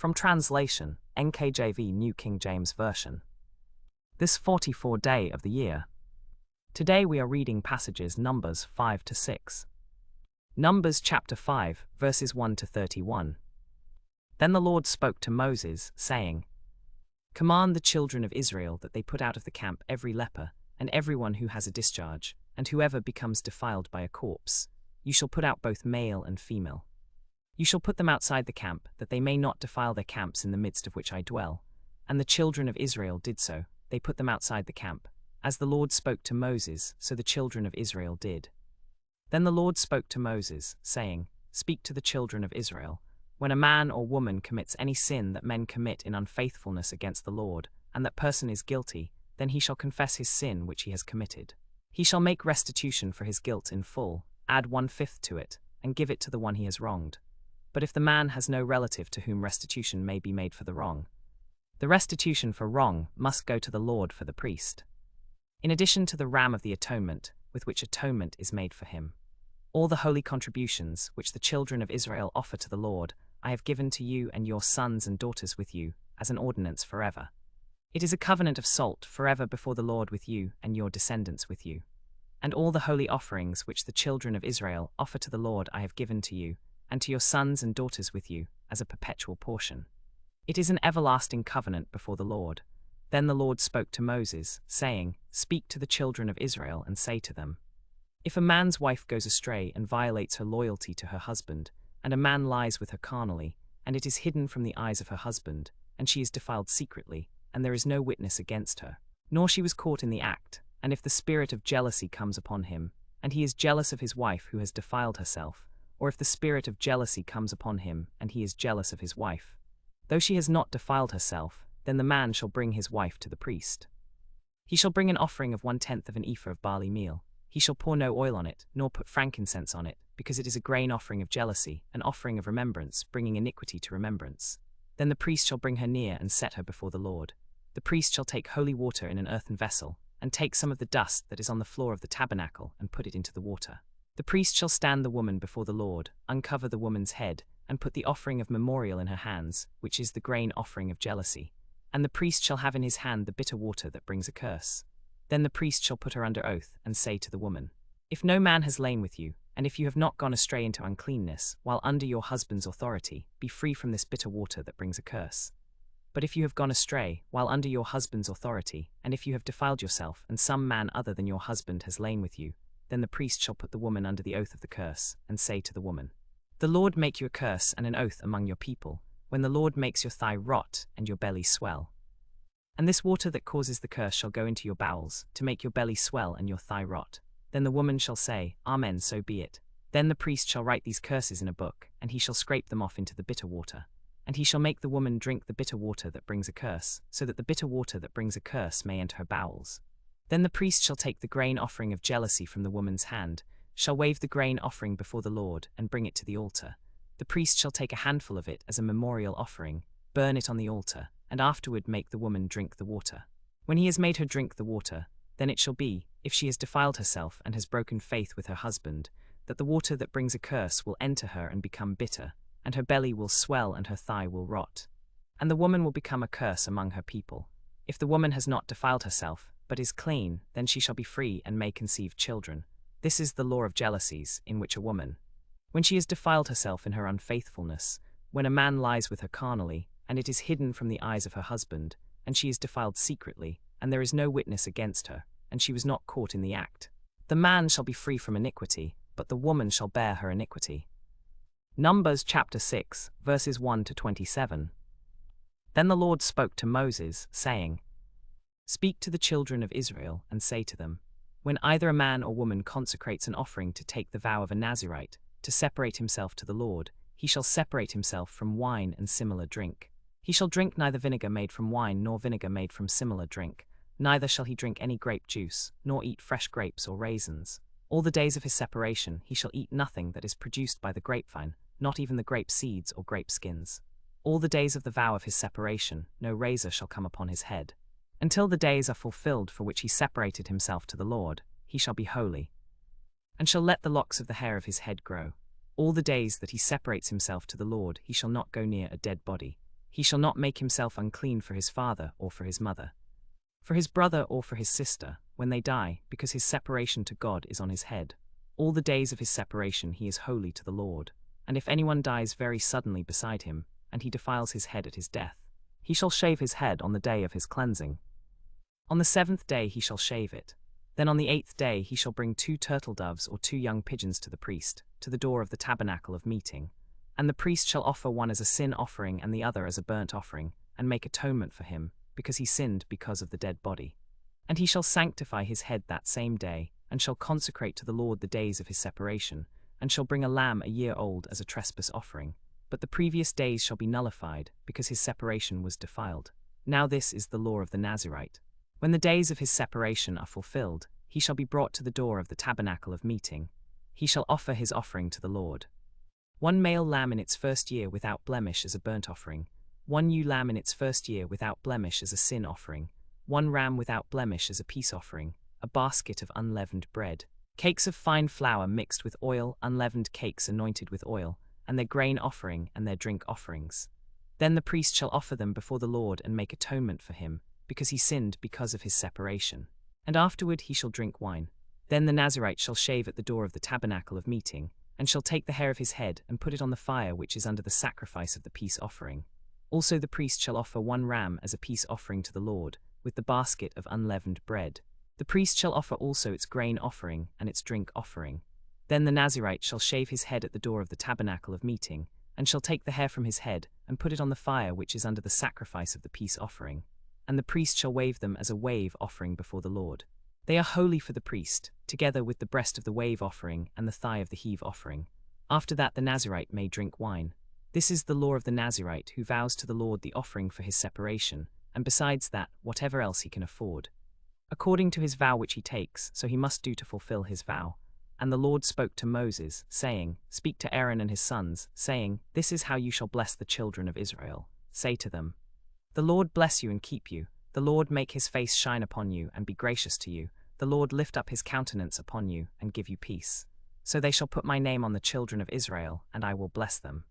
From translation, NKJV New King James Version. This 44th day of the year. Today we are reading passages Numbers 5 to 6. Numbers chapter 5, verses 1 to 31. Then the Lord spoke to Moses, saying, Command the children of Israel that they put out of the camp every leper, and everyone who has a discharge, and whoever becomes defiled by a corpse. You shall put out both male and female. You shall put them outside the camp, that they may not defile their camps in the midst of which I dwell. And the children of Israel did so, they put them outside the camp. As the Lord spoke to Moses, so the children of Israel did. Then the Lord spoke to Moses, saying, Speak to the children of Israel. When a man or woman commits any sin that men commit in unfaithfulness against the Lord, and that person is guilty, then he shall confess his sin which he has committed. He shall make restitution for his guilt in full, add 1/5 to it, and give it to the one he has wronged. But if the man has no relative to whom restitution may be made for the wrong, the restitution for wrong must go to the Lord for the priest. In addition to the ram of the atonement, with which atonement is made for him, all the holy contributions which the children of Israel offer to the Lord, I have given to you and your sons and daughters with you, as an ordinance forever. It is a covenant of salt forever before the Lord with you and your descendants with you. And all the holy offerings which the children of Israel offer to the Lord I have given to you, and to your sons and daughters with you, as a perpetual portion. It is an everlasting covenant before the Lord. Then the Lord spoke to Moses, saying, Speak to the children of Israel and say to them, If a man's wife goes astray and violates her loyalty to her husband, and a man lies with her carnally, and it is hidden from the eyes of her husband, and she is defiled secretly, and there is no witness against her, nor she was caught in the act, and if the spirit of jealousy comes upon him, and he is jealous of his wife who has defiled herself, or if the spirit of jealousy comes upon him, and he is jealous of his wife, though she has not defiled herself, then the man shall bring his wife to the priest. He shall bring an offering of 1/10 of an ephah of barley meal. He shall pour no oil on it, nor put frankincense on it, because it is a grain offering of jealousy, an offering of remembrance, bringing iniquity to remembrance. Then the priest shall bring her near and set her before the Lord. The priest shall take holy water in an earthen vessel, and take some of the dust that is on the floor of the tabernacle, and put it into the water. The priest shall stand the woman before the Lord, uncover the woman's head, and put the offering of memorial in her hands, which is the grain offering of jealousy. And the priest shall have in his hand the bitter water that brings a curse. Then the priest shall put her under oath, and say to the woman, If no man has lain with you, and if you have not gone astray into uncleanness, while under your husband's authority, be free from this bitter water that brings a curse. But if you have gone astray, while under your husband's authority, and if you have defiled yourself, and some man other than your husband has lain with you, then the priest shall put the woman under the oath of the curse, and say to the woman, The Lord make you a curse and an oath among your people, when the Lord makes your thigh rot and your belly swell. And this water that causes the curse shall go into your bowels, to make your belly swell and your thigh rot. Then the woman shall say, Amen, so be it. Then the priest shall write these curses in a book, and he shall scrape them off into the bitter water. And he shall make the woman drink the bitter water that brings a curse, so that the bitter water that brings a curse may enter her bowels. Then the priest shall take the grain offering of jealousy from the woman's hand, shall wave the grain offering before the Lord, and bring it to the altar. The priest shall take a handful of it as a memorial offering, burn it on the altar, and afterward make the woman drink the water. When he has made her drink the water, then it shall be, if she has defiled herself and has broken faith with her husband, that the water that brings a curse will enter her and become bitter, and her belly will swell and her thigh will rot. And the woman will become a curse among her people. If the woman has not defiled herself, but is clean, then she shall be free and may conceive children. This is the law of jealousies, in which a woman, when she has defiled herself in her unfaithfulness, when a man lies with her carnally, and it is hidden from the eyes of her husband, and she is defiled secretly, and there is no witness against her, and she was not caught in the act, the man shall be free from iniquity, but the woman shall bear her iniquity. Numbers chapter 6, verses 1 to 27. Then the Lord spoke to Moses, saying, Speak to the children of Israel, and say to them, When either a man or woman consecrates an offering to take the vow of a Nazarite, to separate himself to the Lord, he shall separate himself from wine and similar drink. He shall drink neither vinegar made from wine nor vinegar made from similar drink, neither shall he drink any grape juice, nor eat fresh grapes or raisins. All the days of his separation he shall eat nothing that is produced by the grapevine, not even the grape seeds or grape skins. All the days of the vow of his separation no razor shall come upon his head. Until the days are fulfilled for which he separated himself to the Lord, he shall be holy, and shall let the locks of the hair of his head grow. All the days that he separates himself to the Lord he shall not go near a dead body. He shall not make himself unclean for his father or for his mother, for his brother or for his sister, when they die, because his separation to God is on his head. All the days of his separation he is holy to the Lord. And if anyone dies very suddenly beside him, and he defiles his head at his death, he shall shave his head on the day of his cleansing. On the 7th day he shall shave it. Then on the 8th day he shall bring 2 turtle doves or 2 young pigeons to the priest, to the door of the tabernacle of meeting. And the priest shall offer one as a sin offering and the other as a burnt offering, and make atonement for him, because he sinned because of the dead body. And he shall sanctify his head that same day, and shall consecrate to the Lord the days of his separation, and shall bring a lamb a year old as a trespass offering. But the previous days shall be nullified, because his separation was defiled. Now this is the law of the Nazarite. When the days of his separation are fulfilled, he shall be brought to the door of the tabernacle of meeting. He shall offer his offering to the Lord. 1 male lamb in its first year without blemish as a burnt offering, 1 ewe lamb in its first year without blemish as a sin offering, 1 ram without blemish as a peace offering, a basket of unleavened bread, cakes of fine flour mixed with oil, unleavened cakes anointed with oil, and their grain offering and their drink offerings. Then the priest shall offer them before the Lord and make atonement for him, because he sinned because of his separation. And afterward he shall drink wine. Then the Nazarite shall shave at the door of the tabernacle of meeting, and shall take the hair of his head and put it on the fire which is under the sacrifice of the peace offering. Also the priest shall offer 1 ram as a peace offering to the Lord, with the basket of unleavened bread. The priest shall offer also its grain offering and its drink offering. Then the Nazarite shall shave his head at the door of the tabernacle of meeting, and shall take the hair from his head and put it on the fire which is under the sacrifice of the peace offering. And the priest shall wave them as a wave offering before the Lord. They are holy for the priest, together with the breast of the wave offering and the thigh of the heave offering. After that the Nazarite may drink wine. This is the law of the Nazarite who vows to the Lord the offering for his separation, and besides that, whatever else he can afford, according to his vow which he takes, so he must do to fulfill his vow. And the Lord spoke to Moses, saying, Speak to Aaron and his sons, saying, This is how you shall bless the children of Israel. Say to them, The Lord bless you and keep you. The Lord make his face shine upon you and be gracious to you. The Lord lift up his countenance upon you and give you peace. So they shall put my name on the children of Israel, and I will bless them.